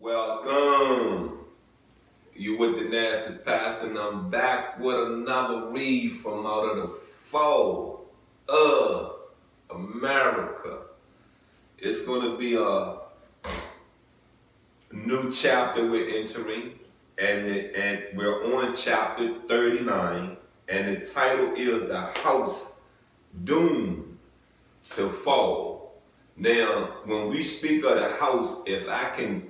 Welcome. You with the nasty pastor, and I'm back with another read from out of the fall of America. It's going to be a new chapter we're entering, and we're on chapter 39, and the title is The House Doomed to Fall. Now, when we speak of the house, if I could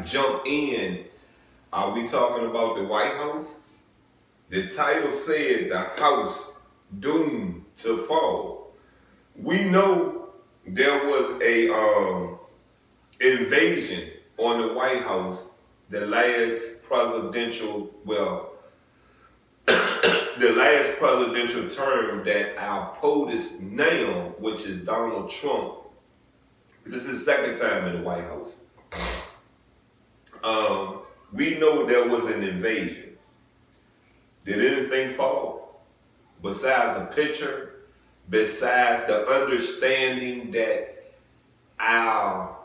jump in, are we talking about the White House? The title said the house doomed to fall. We know there was a invasion on the White House, the last presidential term that our POTUS now, which is Donald Trump. This is the second time in the White House. We know there was an invasion. Did anything fall? Besides a picture, besides the understanding that our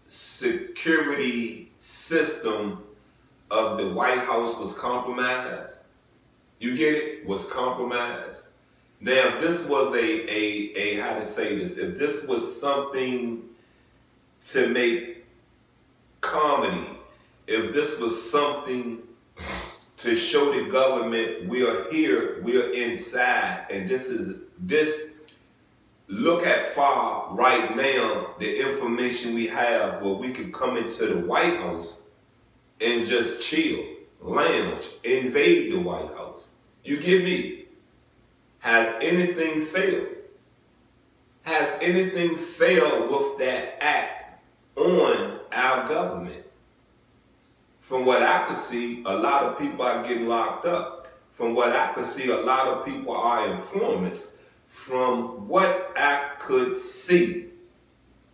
security system of the White House was compromised. You get it? Was compromised. Now, if this was if this was something to make comedy, if this was something to show the government we are here, we are inside, and this look at far right now, the information we have where we can come into the White House and just chill, lounge, invade the White House. You get me? Has anything failed? Has anything failed with that act on our government? From what I could see, a lot of people are getting locked up. From what I could see, a lot of people are informants. From what I could see,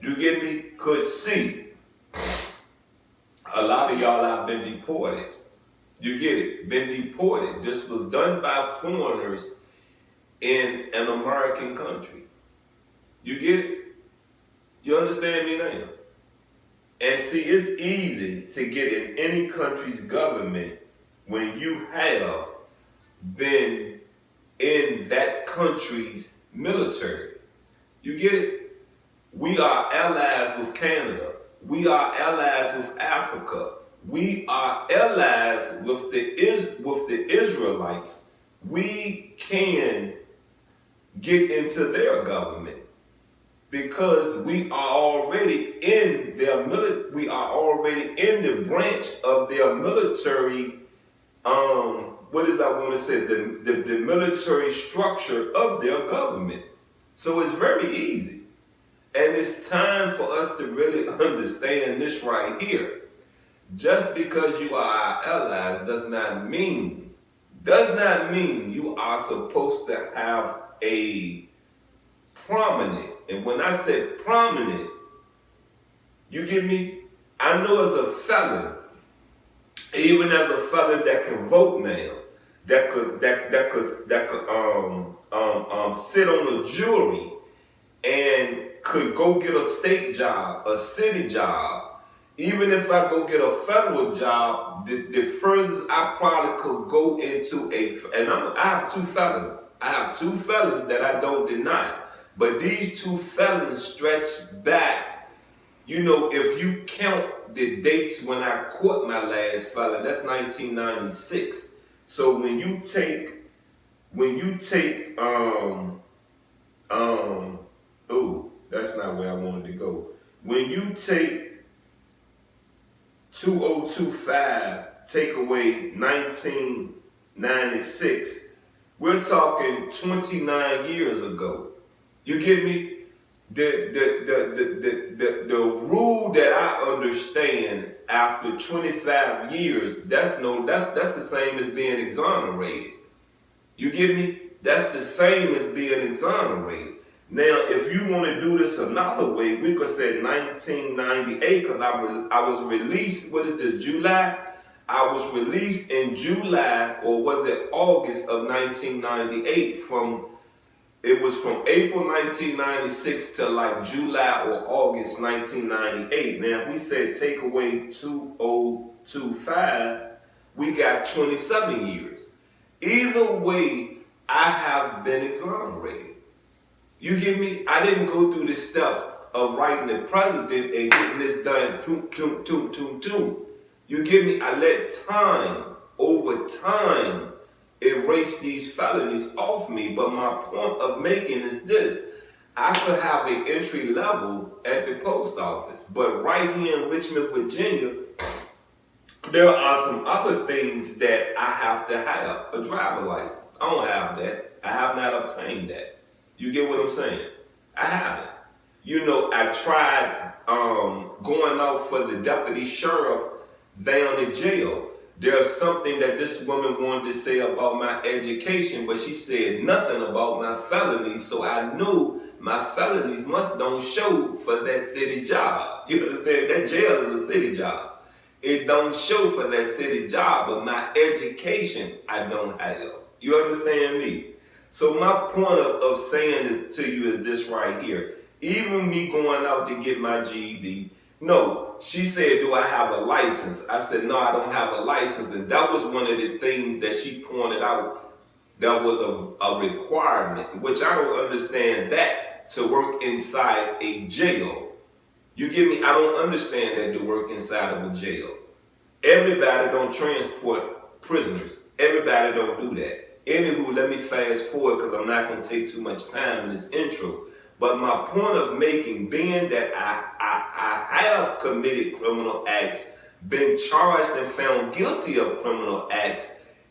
you get me? Could see. A lot of y'all have been deported. You get it? Been deported. This was done by foreigners in an American country. You get it? You understand me now? And see, it's easy to get in any country's government when you have been in that country's military. You get it? We are allies with Canada. We are allies with Africa. We are allies with the Israelites. We can get into their government because we are already in their we are already in the branch of their military. The military structure of their government. So it's very easy, and it's time for us to really understand this right here. Just because you are our allies does not mean you are supposed to have a prominent, and when I said prominent, you get me? I know as a felon, even as a felon that can vote now, that could sit on a jury and could go get a state job, a city job. Even if I go get a federal job, the furthest I probably could go into I have two felons. I have two felons that I don't deny. But these two felons stretch back, if you count the dates when I caught my last felon, that's 1996. So when you take, that's not where I wanted to go. When you take 2025, take away 1996, we're talking 29 years ago. You get me? The rule that I understand after 25 years, that's the same as being exonerated. You get me? That's the same as being exonerated. Now, if you want to do this another way, we could say 1998, because I was released, July? I was released in July, or was it August of 1998 from It was from April 1996 to like July or August 1998. Now, if we said take away 2025, we got 27 years. Either way, I have been exonerated. You get me? I didn't go through the steps of writing the president and getting this done. You get me? I let time, over time, erase these felonies off me. But my point of making is this. I could have an entry level at the post office, but right here in Richmond, Virginia, there are some other things that I have to have. A driver license. I don't have that. I have not obtained that. You get what I'm saying? I haven't. You know, I tried going out for the deputy sheriff down in jail. There's something that this woman wanted to say about my education, but she said nothing about my felonies, so I knew my felonies must don't show for that city job. You understand? That jail is a city job. It don't show for that city job, but my education I don't have. You understand me? So my point of saying this to you is this right here. Even me going out to get my GED, no, she said, do I have a license? I said, no, I don't have a license. And that was one of the things that she pointed out that was a requirement, which I don't understand that to work inside a jail. You get me? I don't understand that to work inside of a jail. Everybody don't transport prisoners. Everybody don't do that. Anywho, let me fast forward because I'm not going to take too much time in this intro. But my point of making being that I have committed criminal acts, been charged and found guilty of criminal acts,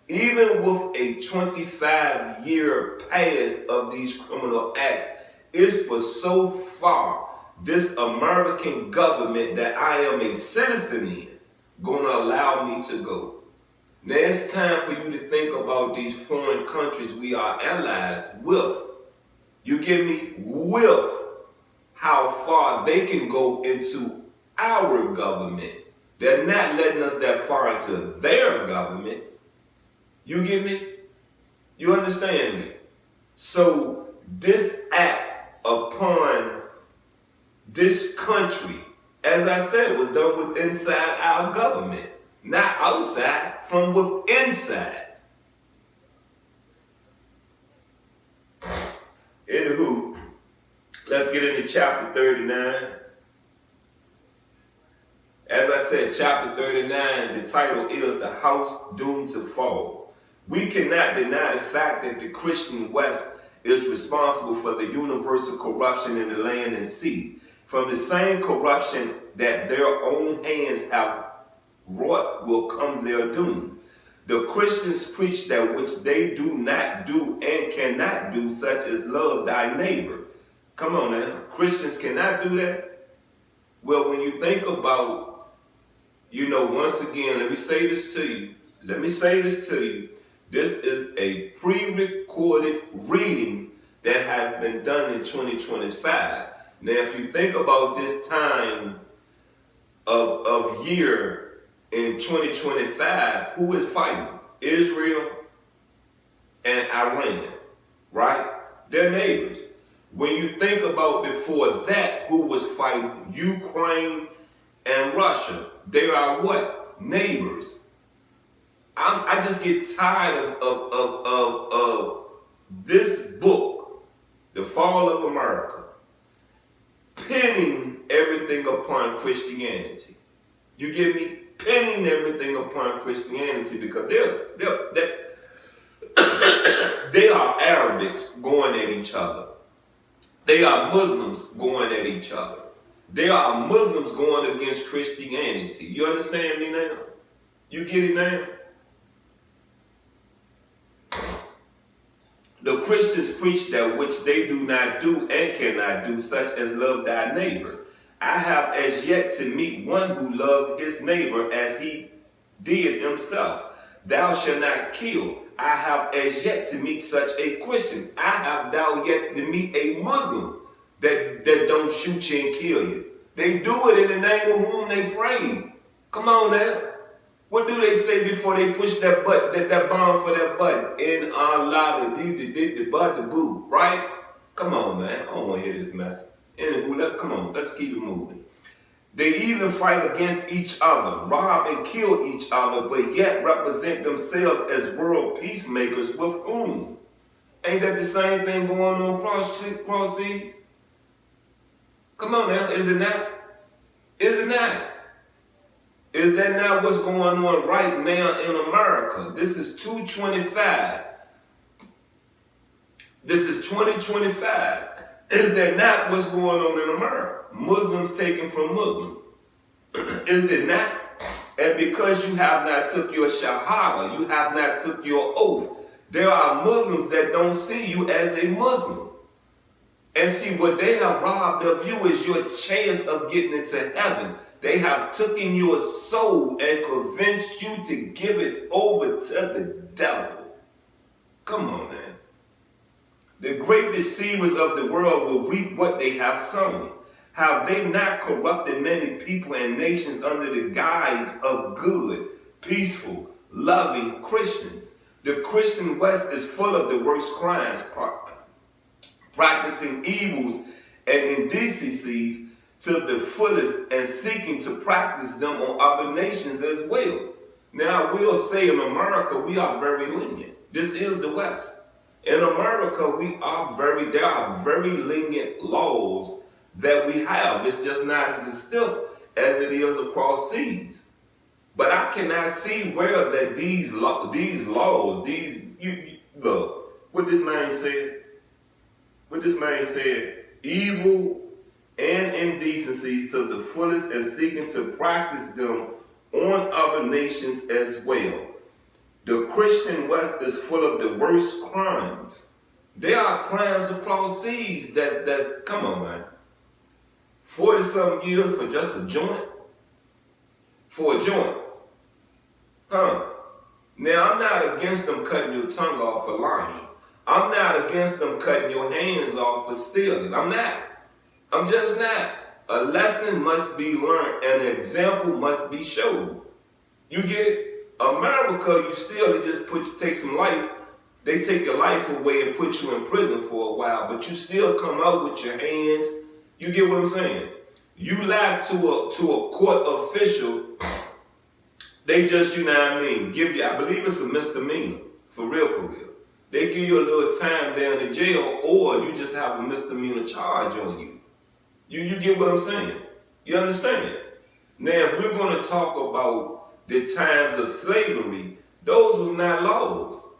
even with a 25-year past of these criminal acts, is for so far this American government that I am a citizen in going to allow me to go. Now it's time for you to think about these foreign countries we are allies with. You get me? With how far they can go into our government. They're not letting us that far into their government. You get me? You understand me? So this act upon this country, as I said, was done with inside our government. Not outside, from within inside. Anywho, let's get into chapter 39. As I said, chapter 39, the title is The House Doomed to Fall. We cannot deny the fact that the Christian West is responsible for the universal corruption in the land and sea. From the same corruption that their own hands have wrought will come their doom. The Christians preach that which they do not do and cannot do, such as love thy neighbor. Come on now, Christians cannot do that? Well, when you think about, once again, let me say this to you. This is a pre-recorded reading that has been done in 2025. Now, if you think about this time of year in 2025, who is fighting? Israel and Iran, right? They're neighbors. When you think about before that, who was fighting? Ukraine and Russia. They are what? Neighbors. I just get tired of this book, The Fall of America, pinning everything upon Christianity. You get me? Pinning everything upon Christianity because they are Arabics going at each other. They are Muslims going at each other. They are Muslims going against Christianity. You understand me now? You get it now? The Christians preach that which they do not do and cannot do, such as love thy neighbor. I have as yet to meet one who loved his neighbor as he did himself. Thou shalt not kill. I have as yet to meet such a Christian. I have thou yet to meet a Muslim that don't shoot you and kill you. They do it in the name of whom they pray. Come on now. What do they say before they push that button, that bomb for that button? In Allah, the bud, the boo, right? Come on, man. I don't want to hear this mess. Anywho, come on, let's keep it moving. They even fight against each other, rob and kill each other, but yet represent themselves as world peacemakers with whom? Ain't that the same thing going on cross seas? Come on now, is it not? Is it not? Is that not what's going on right now in America? This is 225. This is 2025. Is that not what's going on in America? Muslims taken from Muslims. Is it not? And because you have not took your shahada, you have not took your oath, there are Muslims that don't see you as a Muslim. And see, what they have robbed of you is your chance of getting into heaven. They have taken your soul and convinced you to give it over to the devil. Come on, man. The great deceivers of the world will reap what they have sown. Have they not corrupted many people and nations under the guise of good, peaceful, loving Christians? The Christian West is full of the worst crimes, practicing evils and indecencies to the fullest and seeking to practice them on other nations as well. Now, I will say in America, we are very lenient. This is the West. In America, there are very lenient laws that we have. It's just not as stiff as it is across seas. But I cannot see where that these laws, what this man said, evil and indecencies to the fullest and seeking to practice them on other nations as well. The Christian West is full of the worst crimes. There are crimes across seas that's come on, man. 40-something years for just a joint? For a joint. Huh. Now, I'm not against them cutting your tongue off for lying. I'm not against them cutting your hands off for stealing. I'm not. I'm just not. A lesson must be learned. An example must be shown. You get it? America, you steal, they just take some life. They take your life away and put you in prison for a while, but you still come out with your hands. You get what I'm saying? You lie to a court official, they just, you know what I mean, give you, I believe it's a misdemeanor, for real, for real. They give you a little time down in jail, or you just have a misdemeanor charge on you. You get what I'm saying? You understand? Now, if we're going to talk about the times of slavery, those was not laws.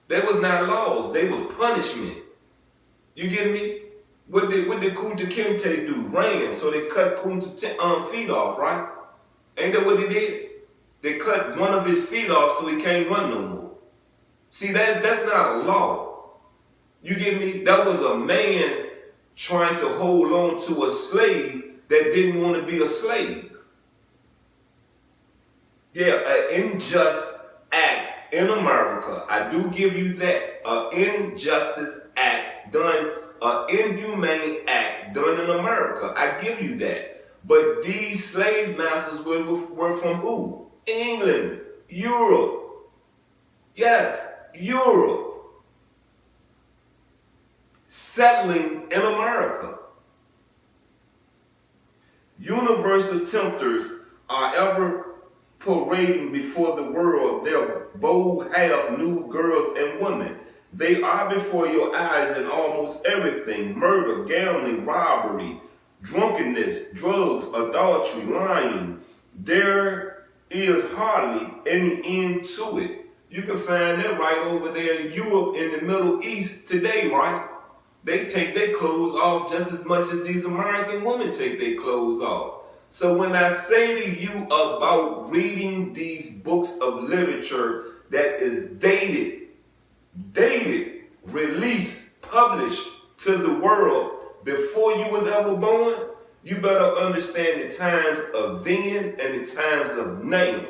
They was not laws. They was punishment. You get me? What did Kunta Kinte do? Ran, so they cut Kunta feet off, right? Ain't that what they did? They cut one of his feet off so he can't run no more. See, that's not a law. You get me? That was a man trying to hold on to a slave that didn't want to be a slave. Yeah, an unjust act in America. I do give you that. An injustice act done, an inhumane act done in America. I give you that. But these slave masters were from who? England, Europe. Yes, Europe. Settling in America. Universal tempters are ever parading before the world their bold half-nude girls and women. They are before your eyes in almost everything: murder, gambling, robbery, drunkenness, drugs, adultery, lying. There is hardly any end to it. You can find that right over there in Europe, in the Middle East today, right? They take their clothes off just as much as these American women take their clothes off. So when I say to you about reading these books of literature that is dated, released, published to the world before you was ever born, you better understand the times of then and the times of now.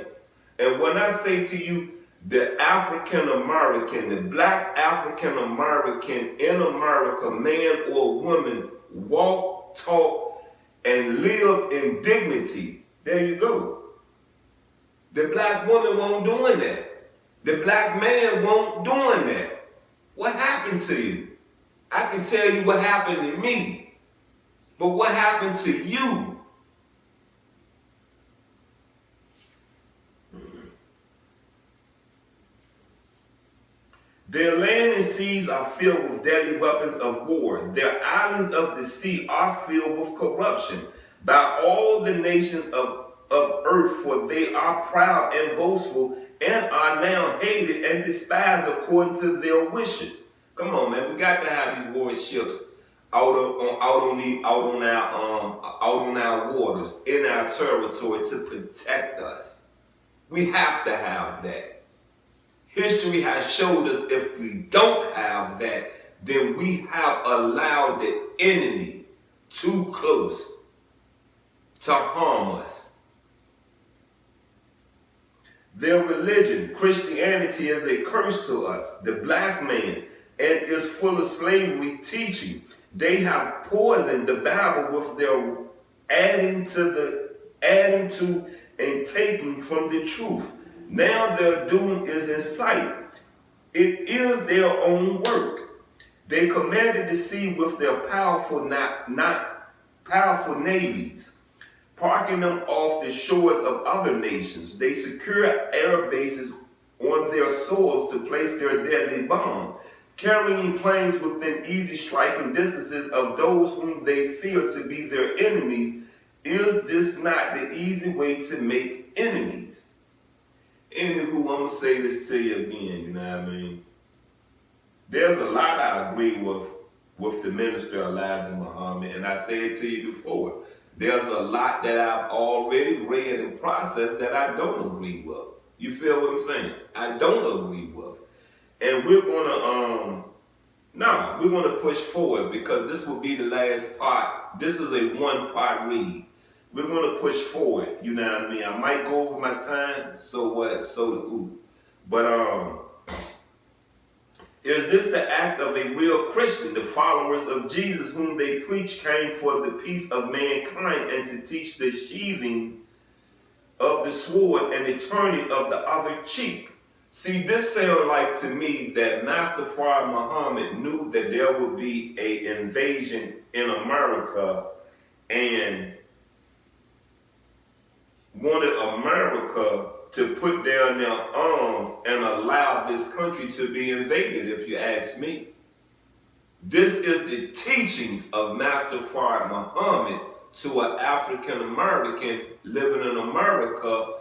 And when I say to you, the African American, the black African American in America, man or woman, walk, talk, and live in dignity, there you go. The black woman won't doing that. The black man won't doing that. What happened to you? I can tell you what happened to me, but what happened to you? Their land and seas are filled with deadly weapons of war. Their islands of the sea are filled with corruption by all the nations of earth, for they are proud and boastful and are now hated and despised according to their wishes. Come on, man, we got to have these warships out on our waters, in our territory to protect us. We have to have that. History has showed us if we don't have that, then we have allowed the enemy too close to harm us. Their religion, Christianity, is a curse to us, the black man, and is full of slavery teaching. They have poisoned the Bible with their adding to and taking from the truth. Now their doom is in sight. It is their own work. They commanded the sea with their powerful navies, parking them off the shores of other nations. They secure air bases on their soils to place their deadly bomb, carrying planes within easy striking distances of those whom they fear to be their enemies. Is this not the easy way to make enemies? Anywho, I'm going to say this to you again, you know what I mean? There's a lot I agree with the minister Elijah Muhammad, and I said to you before, there's a lot that I've already read and processed that I don't agree with. You feel what I'm saying? I don't agree with. And we're going to push forward because this will be the last part. This is a one-part read. We're going to push forward, you know what I mean? I might go over my time, so what? So the ooh. But is this the act of a real Christian? The followers of Jesus whom they preach came for the peace of mankind and to teach the sheathing of the sword and the turning of the other cheek. See, this sounds like to me that Master Muhammad knew that there would be an invasion in America and wanted America to put down their arms and allow this country to be invaded, if you ask me. This is the teachings of Master Muhammad to an African American living in America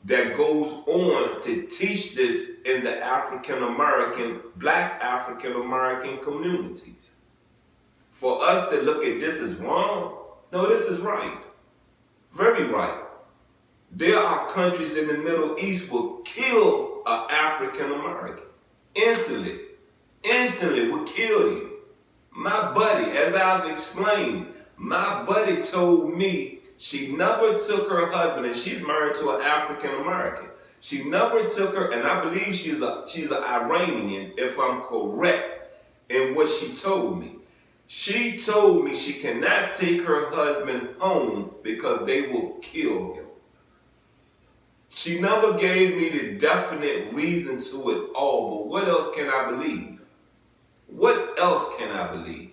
that goes on to teach this in the African American, black African American communities. For us to look at this as wrong, no, this is right. Very right. There are countries in the Middle East will kill an African American. Instantly will kill you. My buddy, as I've explained, my buddy told me she never took her husband, and she's married to an African American. She never took her, and I believe she's an Iranian, if I'm correct in what she told me. She told me she cannot take her husband home because they will kill him. She never gave me the definite reason to it all, but what else can I believe? What else can I believe?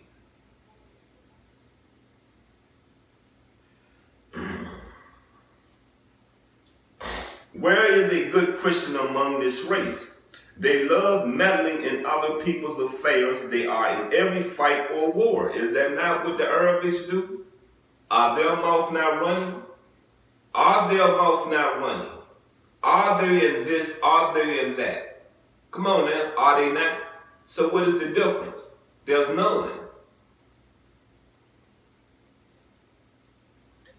Where is a good Christian among this race? They love meddling in other people's affairs. They are in every fight or war. Is that not what the Arabics do? Are their mouth not running? Are their mouth not running? Are they in this? Are they in that? Come on now, are they not? So what is the difference? There's none.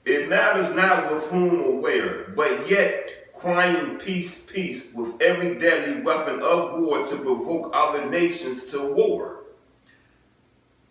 It matters not with whom or where, but yet crying peace, peace, with every deadly weapon of war to provoke other nations to war.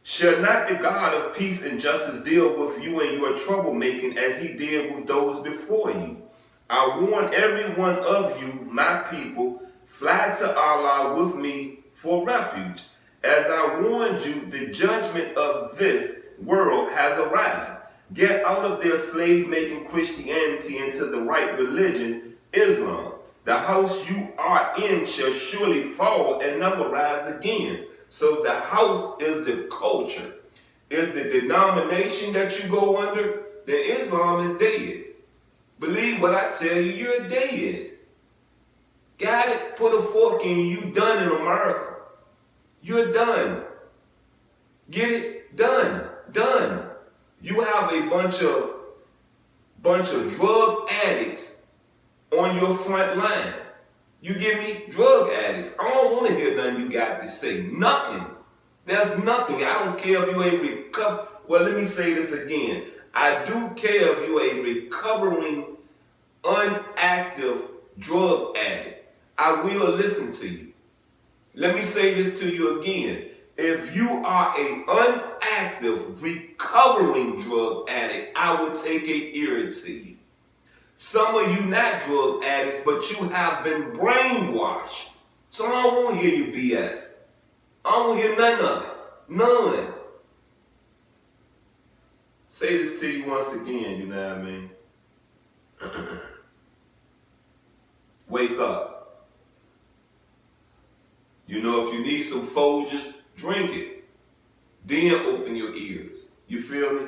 Shall not the God of peace and justice deal with you and your troublemaking as he did with those before you? I warn every one of you, my people, fly to Allah with me for refuge. As I warned you, the judgment of this world has arrived. Get out of their slave-making Christianity into the right religion, Islam. The house you are in shall surely fall and never rise again. So the house is the culture. Is the denomination that you go under, then Islam is dead. Believe what I tell you, you're dead. Got it? Put a fork in you, you done in America. You're done. Get it? Done. Done. You have a bunch of drug addicts on your front line. You get me? Drug addicts. I don't want to hear nothing you got to say. Nothing. There's nothing. I don't care if you ain't recover. Well, let me say this again. I do care if you a recovering, unactive drug addict. I will listen to you. Let me say this to you again. If you are a unactive, recovering drug addict, I will take a ear to you. Some of you not drug addicts, but you have been brainwashed. So I don't want to hear you BS. I don't want to hear none of it. None. Say this to you once again, you know what I mean? Wake up. You know, if you need some Folgers, drink it. Then open your ears. You feel me?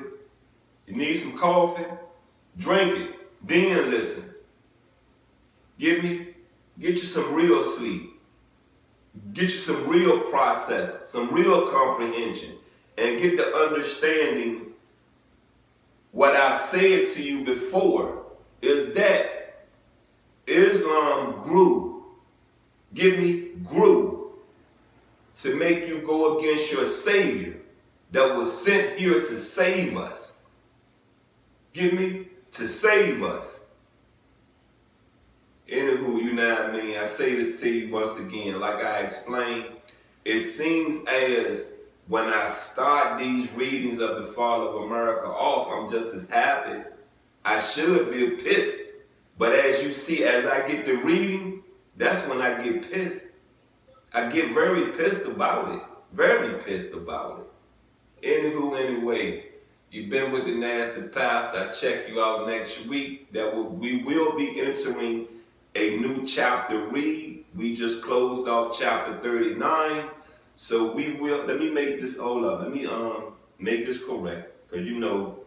You need some coffee? Drink it. Then listen. Get you some real sleep. Get you some real process, some real comprehension, and get the understanding. What I've said to you before is that Islam grew, grew to make you go against your Savior that was sent here to save us. To save us. Anywho, you know what I mean? I say this to you once again, like I explained, it seems as when I start these readings of the fall of America off, I'm just as happy. I should be pissed. But as you see, as I get to reading, that's when I get pissed. I get very pissed about it. Very pissed about it. Anywho, anyway, you've been with the Nasty Pastor. I check you out next week. We will be entering a new chapter read. We just closed off chapter 39. So we will, let me make this, hold up, let me make this correct, because you know,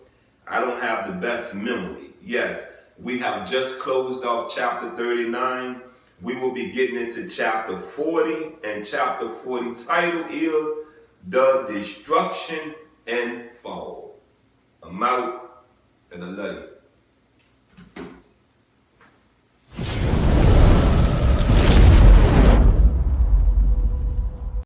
I don't have the best memory. Yes, we have just closed off chapter 39. We will be getting into chapter 40, and chapter 40 title is The Destruction and Fall. I'm out, and I love you.